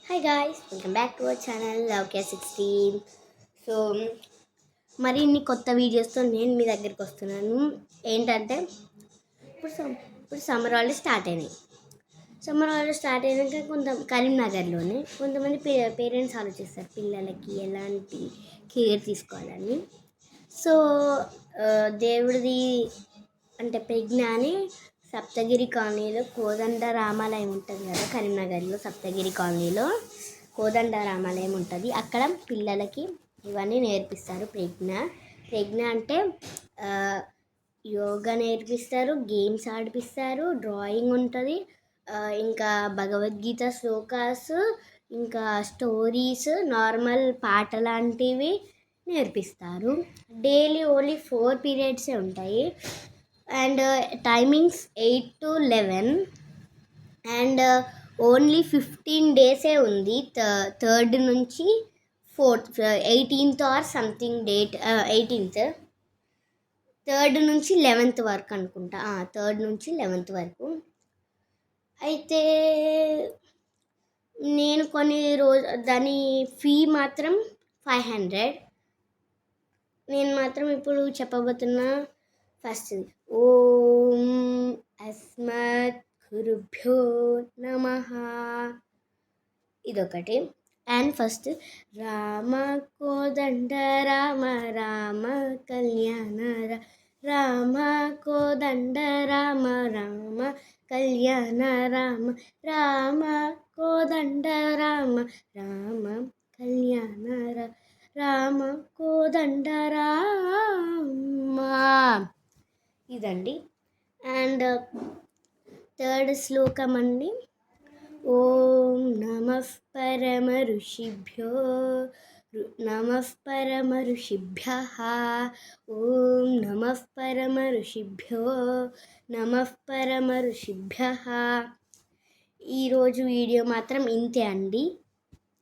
Hi guys, welcome back to our channel లవ్కే16. So మరిన్ని కొత్త వీడియోస్తో నేను మీ దగ్గరికి వస్తున్నాను. ఏంటంటే ఇప్పుడు సమ్మర్ హాలిడేస్ స్టార్ట్ అయినాయి. సమ్మర్ హాలిడేస్ స్టార్ట్ అయినాక కరీంనగర్లోనే కొంతమంది పేరెంట్స్ ఆలోచిస్తారు పిల్లలకి ఎలాంటి కేర్ తీసుకోవాలని. సో దేవుడిది అంటే ప్రజ్ఞ అని సప్తగిరి కాలనీలో కోదండ రామాలయం ఉంటుంది కదా, కరీంనగర్లో సప్తగిరి కాలనీలో కోదండ రామాలయం ఉంటుంది. అక్కడ పిల్లలకి ఇవన్నీ నేర్పిస్తారు. ప్రజ్ఞ అంటే యోగా నేర్పిస్తారు, గేమ్స్ ఆడిపిస్తారు, డ్రాయింగ్ ఉంటుంది, ఇంకా భగవద్గీత శ్లోకాస్, ఇంకా స్టోరీస్, నార్మల్ పాట లాంటివి నేర్పిస్తారు. డైలీ ఓన్లీ 4 పీరియడ్సే ఉంటాయి. And timings 8 to 11. And only 15 డేసే ఉంది. 3rd నుంచి 4th 18th or something date 18th. 3rd నుంచి 11th వరకు అనుకుంటా. 3rd నుంచి 11th వరకు. అయితే నేను కొన్ని దాని ఫీ మాత్రం 500. నేను మాత్రం ఇప్పుడు చెప్పబోతున్నా. ఫస్ట్ ఓం అస్మత్ గురుభ్యో నమః, ఇదొకటి. అండ్ ఫస్ట్ రామ కోదండ రామ రామ కళ్యాణ రామ కోదండ రామ రామ కళ్యాణ రామ రామ కోదండ రామ రామ కళ్యాణ రామ కోదండ రామ, ఇదండి. అండ్ 3rd శ్లోకం అండి. ఓం నమః పరమ ఋషిభ్యో నమః పరమ ఋషిభ్యః ఓం నమః పరమ ఋషిభ్యో నమః పరమ ఋషిభ్యః. ఈరోజు వీడియో మాత్రం ఇంతే అండి.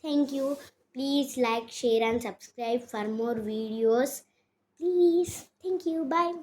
Thank you. Please like, share and subscribe for more videos. Please. Thank you. Bye.